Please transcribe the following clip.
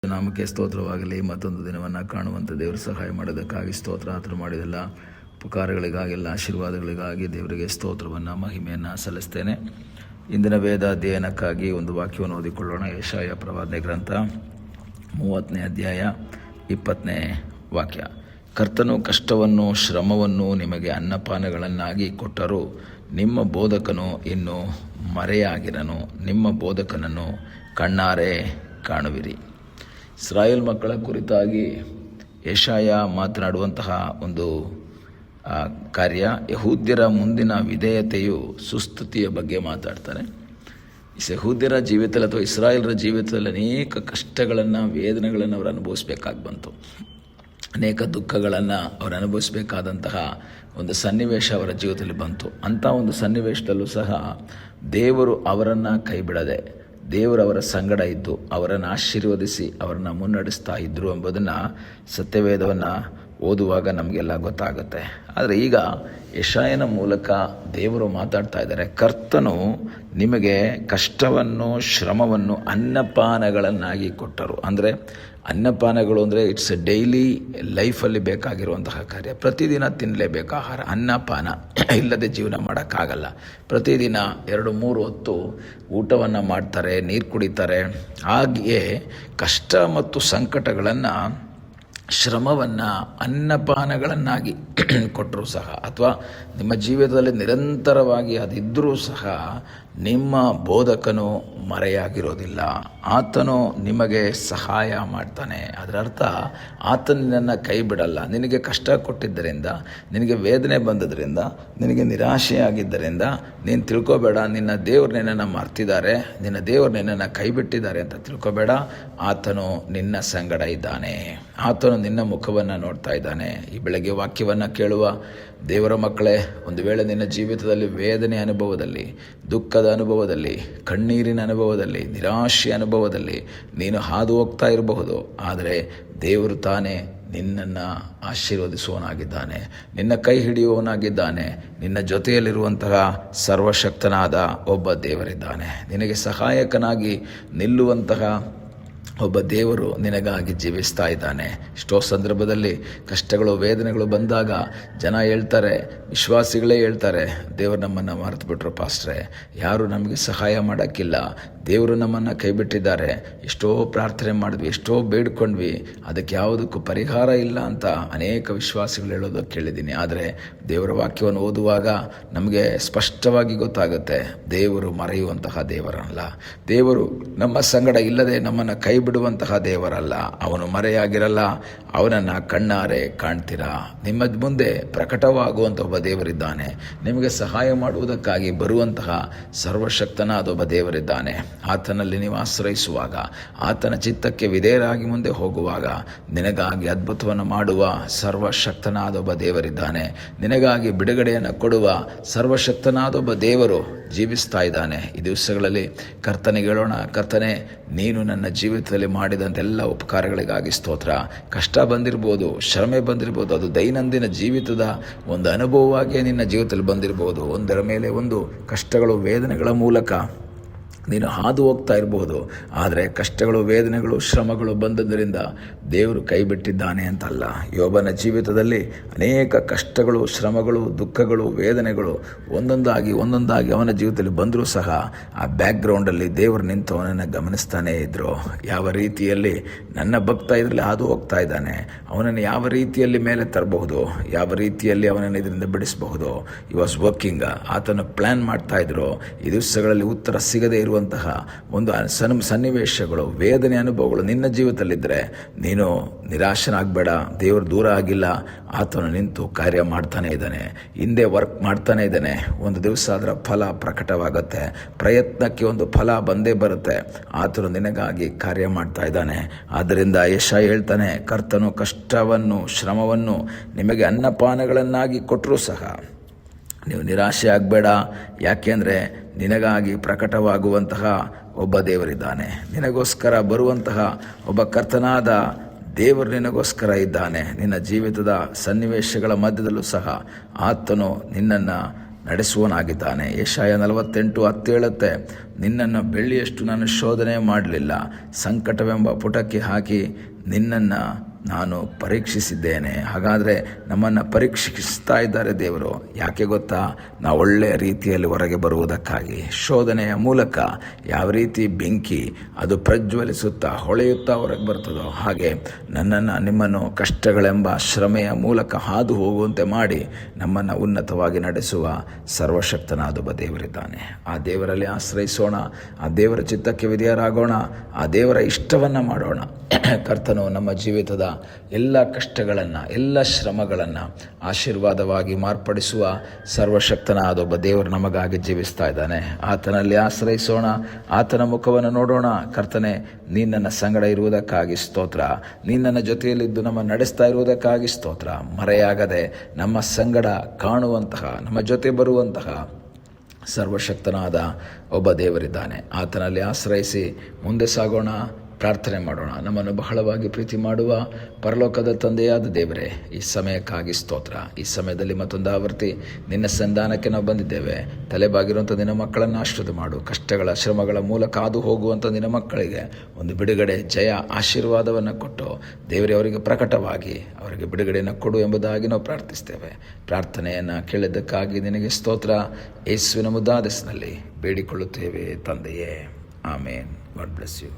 ನಾಮಕ್ಕೆ ಸ್ತೋತ್ರವಾಗಲಿ. ಮತ್ತೊಂದು ದಿನವನ್ನು ಕಾಣುವಂಥ ದೇವರು ಸಹಾಯ ಮಾಡೋದಕ್ಕಾಗಿ ಸ್ತೋತ್ರ. ಆತನು ಮಾಡಿದೆಲ್ಲ ಉಪಕಾರಗಳಿಗಾಗಿ, ಎಲ್ಲ ಆಶೀರ್ವಾದಗಳಿಗಾಗಿ ದೇವರಿಗೆ ಸ್ತೋತ್ರವನ್ನು, ಮಹಿಮೆಯನ್ನು ಸಲ್ಲಿಸ್ತೇನೆ. ಇಂದಿನ ವೇದ ಅಧ್ಯಯನಕ್ಕಾಗಿ ಒಂದು ವಾಕ್ಯವನ್ನು ಓದಿಕೊಳ್ಳೋಣ. ಯೆಶಾಯ ಪ್ರವಾದನೆ ಗ್ರಂಥ 30ನೇ ಅಧ್ಯಾಯ 20ನೇ ವಾಕ್ಯ. ಕರ್ತನು ಕಷ್ಟವನ್ನು ಶ್ರಮವನ್ನು ನಿಮಗೆ ಅನ್ನಪಾನಗಳನ್ನಾಗಿ ಕೊಟ್ಟರೂ ನಿಮ್ಮ ಬೋಧಕನು ಇನ್ನೂ ಮರೆಯಾಗಿರನು. ನಿಮ್ಮ ಬೋಧಕನನ್ನು ಕಣ್ಣಾರೆ ಕಾಣುವಿರಿ. ಇಸ್ರಾಯೇಲ್ ಮಕ್ಕಳ ಕುರಿತಾಗಿ ಯೆಶಾಯ ಮಾತನಾಡುವಂತಹ ಒಂದು ಕಾರ್ಯ, ಯಹೂದ್ಯರ ಮುಂದಿನ ವಿಧೇಯತೆಯು ಸುಸ್ಥಿತಿಯ ಬಗ್ಗೆ ಮಾತಾಡ್ತಾರೆ. ಯಹೂದ್ಯರ ಜೀವಿತದಲ್ಲಿ ಅಥವಾ ಇಸ್ರಾಯೇಲರ ಜೀವಿತದಲ್ಲಿ ಅನೇಕ ಕಷ್ಟಗಳನ್ನು, ವೇದನೆಗಳನ್ನು ಅವರು ಅನುಭವಿಸಬೇಕಾಗಿ ಬಂತು. ಅನೇಕ ದುಃಖಗಳನ್ನು ಅವರು ಅನುಭವಿಸಬೇಕಾದಂತಹ ಒಂದು ಸನ್ನಿವೇಶ ಅವರ ಜೀವಿತದಲ್ಲಿ ಬಂತು. ಅಂಥ ಒಂದು ಸನ್ನಿವೇಶದಲ್ಲೂ ಸಹ ದೇವರು ಅವರನ್ನು ಕೈ ಬಿಡದೆ, ದೇವರು ಅವರ ಸಂಗಡ ಇದ್ದು ಅವರನ್ನು ಆಶೀರ್ವದಿಸಿ ಅವರನ್ನು ಮುನ್ನಡೆಸ್ತಾ ಇದ್ದರು ಎಂಬುದನ್ನು ಸತ್ಯವೇದವನ್ನು ಓದುವಾಗ ನಮಗೆಲ್ಲ ಗೊತ್ತಾಗುತ್ತೆ. ಆದರೆ ಈಗ ಯೆಶಾಯನ ಮೂಲಕ ದೇವರು ಮಾತಾಡ್ತಾ ಇದ್ದಾರೆ. ಕರ್ತನು ನಿಮಗೆ ಕಷ್ಟವನ್ನು ಶ್ರಮವನ್ನು ಅನ್ನಪಾನಗಳನ್ನಾಗಿ ಕೊಟ್ಟರು. ಅಂದರೆ ಅನ್ನಪಾನಗಳು ಅಂದರೆ ಇಟ್ಸ್ ಎ ಡೈಲಿ ಲೈಫಲ್ಲಿ ಬೇಕಾಗಿರುವಂತಹ ಕಾರ್ಯ. ಪ್ರತಿದಿನ ತಿನ್ನಲೇಬೇಕು ಆಹಾರ. ಅನ್ನಪಾನ ಇಲ್ಲದೆ ಜೀವನ ಮಾಡೋಕ್ಕಾಗಲ್ಲ. ಪ್ರತಿದಿನ 2-3 ಹೊತ್ತು ಊಟವನ್ನು ಮಾಡ್ತಾರೆ, ನೀರು ಕುಡಿತಾರೆ. ಹಾಗೆಯೇ ಕಷ್ಟ ಮತ್ತು ಸಂಕಟಗಳನ್ನು, ಶ್ರಮವನ್ನು ಅನ್ನಪಾನಗಳನ್ನಾಗಿ ಕೊಟ್ಟರೂ ಸಹ, ಅಥವಾ ನಿಮ್ಮ ಜೀವಿತದಲ್ಲಿ ನಿರಂತರವಾಗಿ ಅದಿದ್ದರೂ ಸಹ ನಿಮ್ಮ ಬೋಧಕನು ಮರೆಯಾಗಿರೋದಿಲ್ಲ. ಆತನು ನಿಮಗೆ ಸಹಾಯ ಮಾಡ್ತಾನೆ. ಅದರ ಅರ್ಥ, ಆತನು ನಿನ್ನನ್ನು ಕೈ ಬಿಡಲ್ಲ. ನಿನಗೆ ಕಷ್ಟ ಕೊಟ್ಟಿದ್ದರಿಂದ, ನಿನಗೆ ವೇದನೆ ಬಂದದ್ರಿಂದ, ನಿನಗೆ ನಿರಾಶೆಯಾಗಿದ್ದರಿಂದ ನೀನು ತಿಳ್ಕೊಬೇಡ ನಿನ್ನ ದೇವರು ನಿನ್ನನ್ನು ಮರ್ತಿದ್ದಾರೆ, ನಿನ್ನ ದೇವರು ನಿನ್ನನ್ನು ಕೈ ಬಿಟ್ಟಿದ್ದಾರೆ ಅಂತ ತಿಳ್ಕೊಬೇಡ. ಆತನು ನಿನ್ನ ಸಂಗಡ ಇದ್ದಾನೆ. ಆತನು ನಿನ್ನ ಮುಖವನ್ನು ನೋಡ್ತಾ ಇದ್ದಾನೆ. ಈ ಬೆಳಗ್ಗೆ ವಾಕ್ಯವನ್ನು ಕೇಳುವ ದೇವರ ಮಕ್ಕಳೇ, ಒಂದು ವೇಳೆ ನಿನ್ನ ಜೀವಿತದಲ್ಲಿ ವೇದನೆ ಅನುಭವದಲ್ಲಿ, ದುಃಖದ ಅನುಭವದಲ್ಲಿ, ಕಣ್ಣೀರಿನ ಅನುಭವದಲ್ಲಿ, ನಿರಾಶೆ ಅನುಭವದಲ್ಲಿ ನೀನು ಹಾದು ಹೋಗ್ತಾ ಇರಬಹುದು. ಆದರೆ ದೇವರು ತಾನೇ ನಿನ್ನನ್ನು ಆಶೀರ್ವದಿಸುವವನಾಗಿದ್ದಾನೆ, ನಿನ್ನ ಕೈ ಹಿಡಿಯುವವನಾಗಿದ್ದಾನೆ. ನಿನ್ನ ಜೊತೆಯಲ್ಲಿರುವಂತಹ ಸರ್ವಶಕ್ತನಾದ ಒಬ್ಬ ದೇವರಿದ್ದಾನೆ. ನಿನಗೆ ಸಹಾಯಕನಾಗಿ ನಿಲ್ಲುವಂತಹ ಒಬ್ಬ ದೇವರು ನಿನಗಾಗಿ ಜೀವಿಸ್ತಾ ಇದ್ದಾನೆ. ಎಷ್ಟೋ ಸಂದರ್ಭದಲ್ಲಿ ಕಷ್ಟಗಳು, ವೇದನೆಗಳು ಬಂದಾಗ ಜನ ಹೇಳ್ತಾರೆ, ವಿಶ್ವಾಸಿಗಳೇ ಹೇಳ್ತಾರೆ, ದೇವರು ನಮ್ಮನ್ನು ಮರೆತು ಬಿಟ್ರು ಪಾಸ್ಟ್ರೆ, ಯಾರು ನಮಗೆ ಸಹಾಯ ಮಾಡೋಕ್ಕಿಲ್ಲ, ದೇವರು ನಮ್ಮನ್ನು ಕೈ ಬಿಟ್ಟಿದ್ದಾರೆ. ಎಷ್ಟೋ ಪ್ರಾರ್ಥನೆ ಮಾಡಿದ್ವಿ, ಎಷ್ಟೋ ಬೇಡ್ಕೊಂಡ್ವಿ, ಅದಕ್ಕೆ ಯಾವುದಕ್ಕೂ ಪರಿಹಾರ ಇಲ್ಲ ಅಂತ ಅನೇಕ ವಿಶ್ವಾಸಿಗಳು ಹೇಳೋದಕ್ಕೆ ಕೇಳಿದ್ದೀನಿ. ಆದರೆ ದೇವರ ವಾಕ್ಯವನ್ನು ಓದುವಾಗ ನಮಗೆ ಸ್ಪಷ್ಟವಾಗಿ ಗೊತ್ತಾಗುತ್ತೆ, ದೇವರು ಮರೆಯುವಂತಹ ದೇವರಲ್ಲ. ದೇವರು ನಮ್ಮ ಸಂಗಡ ಇಲ್ಲದೆ ನಮ್ಮನ್ನು ಕೈ ಬಿಡುವಂತಹ ದೇವರಲ್ಲ. ಅವನು ಮರೆಯಾಗಿರಲ್ಲ. ಅವನನ್ನು ಕಣ್ಣಾರೆ ಕಾಣ್ತೀರಾ. ನಿಮ್ಮ ಮುಂದೆ ಪ್ರಕಟವಾಗುವಂಥ ಒಬ್ಬ ದೇವರಿದ್ದಾನೆ. ನಿಮಗೆ ಸಹಾಯ ಮಾಡುವುದಕ್ಕಾಗಿ ಬರುವಂತಹ ಸರ್ವಶಕ್ತನಾದ ಒಬ್ಬ ದೇವರಿದ್ದಾನೆ. ಆತನಲ್ಲಿ ನೀವು ಆಶ್ರಯಿಸುವಾಗ, ಆತನ ಚಿತ್ತಕ್ಕೆ ವಿಧೇಯರಾಗಿ ಮುಂದೆ ಹೋಗುವಾಗ ನಿನಗಾಗಿ ಅದ್ಭುತವನ್ನು ಮಾಡುವ ಸರ್ವಶಕ್ತನಾದ ಒಬ್ಬ ದೇವರಿದ್ದಾನೆ. ನಿನಗಾಗಿ ಬಿಡುಗಡೆಯನ್ನು ಕೊಡುವ ಸರ್ವಶಕ್ತನಾದ ಒಬ್ಬ ದೇವರು ಜೀವಿಸ್ತಾ ಇದ್ದಾನೆ. ಈ ದಿವಸಗಳಲ್ಲಿ ಕರ್ತನಿಗೆ ಹೇಳೋಣ, ಕರ್ತನೆ, ನೀನು ನನ್ನ ಜೀವಿತದಲ್ಲಿ ಮಾಡಿದಂತೆಲ್ಲ ಉಪಕಾರಗಳಿಗಾಗಿ ಸ್ತೋತ್ರ. ಕಷ್ಟ ಬಂದಿರ್ಬೋದು, ಶ್ರಮೆ ಬಂದಿರ್ಬೋದು, ಅದು ದೈನಂದಿನ ಜೀವಿತದ ಒಂದು ಅನುಭವವಾಗಿಯೇ ನಿನ್ನ ಜೀವಿತದಲ್ಲಿ ಬಂದಿರ್ಬೋದು. ಒಂದರ ಮೇಲೆ ಒಂದು ಕಷ್ಟಗಳು, ವೇದನೆಗಳ ಮೂಲಕ ನೀನು ಹಾದು ಹೋಗ್ತಾ ಇರಬಹುದು. ಆದರೆ ಕಷ್ಟಗಳು, ವೇದನೆಗಳು, ಶ್ರಮಗಳು ಬಂದದ್ದರಿಂದ ದೇವರು ಕೈ ಬಿಟ್ಟಿದ್ದಾನೆ ಅಂತಲ್ಲ. ಯೋಬನ ಜೀವಿತದಲ್ಲಿ ಅನೇಕ ಕಷ್ಟಗಳು, ಶ್ರಮಗಳು, ದುಃಖಗಳು, ವೇದನೆಗಳು ಒಂದೊಂದಾಗಿ ಅವನ ಜೀವಿತದಲ್ಲಿ ಬಂದರೂ ಸಹ ಆ ಬ್ಯಾಕ್ಗ್ರೌಂಡಲ್ಲಿ ದೇವರು ನಿಂತು ಅವನನ್ನು ಗಮನಿಸ್ತಾನೇ ಇದ್ದರು. ಯಾವ ರೀತಿಯಲ್ಲಿ ನನ್ನ ಭಕ್ತ ಇದರಲ್ಲಿ ಹಾದು ಹೋಗ್ತಾ ಇದ್ದಾನೆ, ಅವನನ್ನು ಯಾವ ರೀತಿಯಲ್ಲಿ ಮೇಲೆ ತರಬಹುದು, ಯಾವ ರೀತಿಯಲ್ಲಿ ಅವನನ್ನು ಇದರಿಂದ ಬಿಡಿಸಬಹುದು. ಈ ವಾಸ್ ವರ್ಕಿಂಗ್. ಆತನ ಪ್ಲ್ಯಾನ್ ಮಾಡ್ತಾ ಇದ್ರು. ಈ ದಿವಸಗಳಲ್ಲಿ ಉತ್ತರ ಸಿಗದೇ ಇರುವ ಒಂದು ಸನ್ನಿವೇಶಗಳು, ವೇದನೆ, ಅನುಭವಗಳು ನಿನ್ನ ಜೀವಿತದಲ್ಲಿದ್ದರೆ ನೀನು ನಿರಾಶನಾಗಬೇಡ. ದೇವರು ದೂರ ಆಗಿಲ್ಲ. ಆತನು ನಿಂತು ಕಾರ್ಯ ಮಾಡ್ತಾನೆ ಇದ್ದಾನೆ. ಹಿಂದೆ ವರ್ಕ್ ಮಾಡ್ತಾನೆ ಇದ್ದಾನೆ. ಒಂದು ದಿವಸ ಅದರ ಫಲ ಪ್ರಕಟವಾಗುತ್ತೆ. ಪ್ರಯತ್ನಕ್ಕೆ ಒಂದು ಫಲ ಬಂದೇ ಬರುತ್ತೆ. ಆತನು ನಿನಗಾಗಿ ಕಾರ್ಯ ಮಾಡ್ತಾ ಇದ್ದಾನೆ. ಆದ್ದರಿಂದ ಯೆಶಾಯ ಹೇಳ್ತಾನೆ, ಕರ್ತನು ಕಷ್ಟವನ್ನು ಶ್ರಮವನ್ನು ನಿಮಗೆ ಅನ್ನಪಾನಗಳನ್ನಾಗಿ ಕೊಟ್ಟರೂ ಸಹ ನೀವು ನಿರಾಶೆ ಆಗಬೇಡ. ಯಾಕೆಂದರೆ ನಿನಗಾಗಿ ಪ್ರಕಟವಾಗುವಂತಹ ಒಬ್ಬ ದೇವರಿದ್ದಾನೆ. ನಿನಗೋಸ್ಕರ ಬರುವಂತಹ ಒಬ್ಬ ಕರ್ತನಾದ ದೇವರು ನಿನಗೋಸ್ಕರ ಇದ್ದಾನೆ. ನಿನ್ನ ಜೀವಿತದ ಸನ್ನಿವೇಶಗಳ ಮಧ್ಯದಲ್ಲೂ ಸಹ ಆತನು ನಿನ್ನನ್ನು ನಡೆಸುವನಾಗಿದ್ದಾನೆ. ಯೆಶಾಯ 48:10 ನಿನ್ನನ್ನು ಬೆಳ್ಳಿಯಷ್ಟು ನಾನು ಶೋಧನೆ ಮಾಡಲಿಲ್ಲ, ಸಂಕಟವೆಂಬ ಪುಟಕ್ಕೆ ಹಾಕಿ ನಿನ್ನನ್ನು ನಾನು ಪರೀಕ್ಷಿಸಿದ್ದೇನೆ. ಹಾಗಾದರೆ ನಮ್ಮನ್ನು ಪರೀಕ್ಷಿಸ್ತಾ ಇದ್ದಾರೆ ದೇವರು. ಯಾಕೆ ಗೊತ್ತಾ? ನಾವು ಒಳ್ಳೆಯ ರೀತಿಯಲ್ಲಿ ಹೊರಗೆ ಬರುವುದಕ್ಕಾಗಿ. ಶೋಧನೆಯ ಮೂಲಕ ಯಾವ ರೀತಿ ಬೆಂಕಿ ಅದು ಪ್ರಜ್ವಲಿಸುತ್ತಾ ಹೊಳೆಯುತ್ತಾ ಹೊರಗೆ ಬರ್ತದೋ ಹಾಗೆ ನನ್ನನ್ನು ನಿಮ್ಮನ್ನು ಕಷ್ಟಗಳೆಂಬ ಶ್ರಮೆಯ ಮೂಲಕ ಹಾದು ಹೋಗುವಂತೆ ಮಾಡಿ ನಮ್ಮನ್ನು ಉನ್ನತವಾಗಿ ನಡೆಸುವ ಸರ್ವಶಕ್ತನಾದ ಒಬ್ಬ ದೇವರಿದ್ದಾನೆ. ಆ ದೇವರಲ್ಲಿ ಆಶ್ರಯಿಸೋಣ, ಆ ದೇವರ ಚಿತ್ತಕ್ಕೆ ವಿಧೇಯರಾಗೋಣ, ಆ ದೇವರ ಇಷ್ಟವನ್ನು ಮಾಡೋಣ. ಕರ್ತನು ನಮ್ಮ ಜೀವಿತದ ಎಲ್ಲ ಕಷ್ಟಗಳನ್ನು, ಎಲ್ಲ ಶ್ರಮಗಳನ್ನು ಆಶೀರ್ವಾದವಾಗಿ ಮಾರ್ಪಡಿಸುವ ಸರ್ವಶಕ್ತನಾದ ಒಬ್ಬ ದೇವರು ನಮಗಾಗಿ ಜೀವಿಸ್ತಾ ಇದ್ದಾನೆ. ಆತನಲ್ಲಿ ಆಶ್ರಯಿಸೋಣ, ಆತನ ಮುಖವನ್ನು ನೋಡೋಣ. ಕರ್ತನೆ, ನೀನು ನನ್ನ ಸಂಗಡ ಇರುವುದಕ್ಕಾಗಿ ಸ್ತೋತ್ರ. ನೀನು ನನ್ನ ಜೊತೆಯಲ್ಲಿದ್ದು ನಮ್ಮ ನಡೆಸ್ತಾ ಇರುವುದಕ್ಕಾಗಿ ಸ್ತೋತ್ರ. ಮರೆಯಾಗದೆ ನಮ್ಮ ಸಂಗಡ ಕಾಣುವಂತಹ, ನಮ್ಮ ಜೊತೆ ಬರುವಂತಹ ಸರ್ವಶಕ್ತನಾದ ಒಬ್ಬ ದೇವರಿದ್ದಾನೆ. ಆತನಲ್ಲಿ ಆಶ್ರಯಿಸಿ ಮುಂದೆ ಸಾಗೋಣ. ಪ್ರಾರ್ಥನೆ ಮಾಡೋಣ. ನಮ್ಮನ್ನು ಬಹಳವಾಗಿ ಪ್ರೀತಿ ಮಾಡುವ ಪರಲೋಕದ ತಂದೆಯಾದ ದೇವರೇ, ಈ ಸಮಯಕ್ಕಾಗಿ ಸ್ತೋತ್ರ. ಈ ಸಮಯದಲ್ಲಿ ಮತ್ತೊಂದು ಆವರ್ತಿ ನಿನ್ನ ಸಂಧಾನಕ್ಕೆ ನಾವು ಬಂದಿದ್ದೇವೆ. ತಲೆಬಾಗಿರುವಂಥ ನಿನ್ನ ಮಕ್ಕಳನ್ನು ಆಶೀರ್ವಾದ ಮಾಡು. ಕಷ್ಟಗಳ ಶ್ರಮಗಳ ಮೂಲಕ ಹಾದು ಹೋಗುವಂಥ ನಿನ್ನ ಮಕ್ಕಳಿಗೆ ಒಂದು ಬಿಡುಗಡೆ, ಜಯ, ಆಶೀರ್ವಾದವನ್ನು ಕೊಟ್ಟು ದೇವರೇ ಅವರಿಗೆ ಪ್ರಕಟವಾಗಿ ಅವರಿಗೆ ಬಿಡುಗಡೆಯನ್ನು ಕೊಡು ಎಂಬುದಾಗಿ ನಾವು ಪ್ರಾರ್ಥಿಸ್ತೇವೆ. ಪ್ರಾರ್ಥನೆಯನ್ನು ಕೇಳಿದ್ದಕ್ಕಾಗಿ ನಿನಗೆ ಸ್ತೋತ್ರ. ಯೇಸುವಿನ ಮುದ್ದಾದ ಹೆಸರಿನಲ್ಲಿ ಬೇಡಿಕೊಳ್ಳುತ್ತೇವೆ ತಂದೆಯೇ, ಆಮೇನ್. God bless you.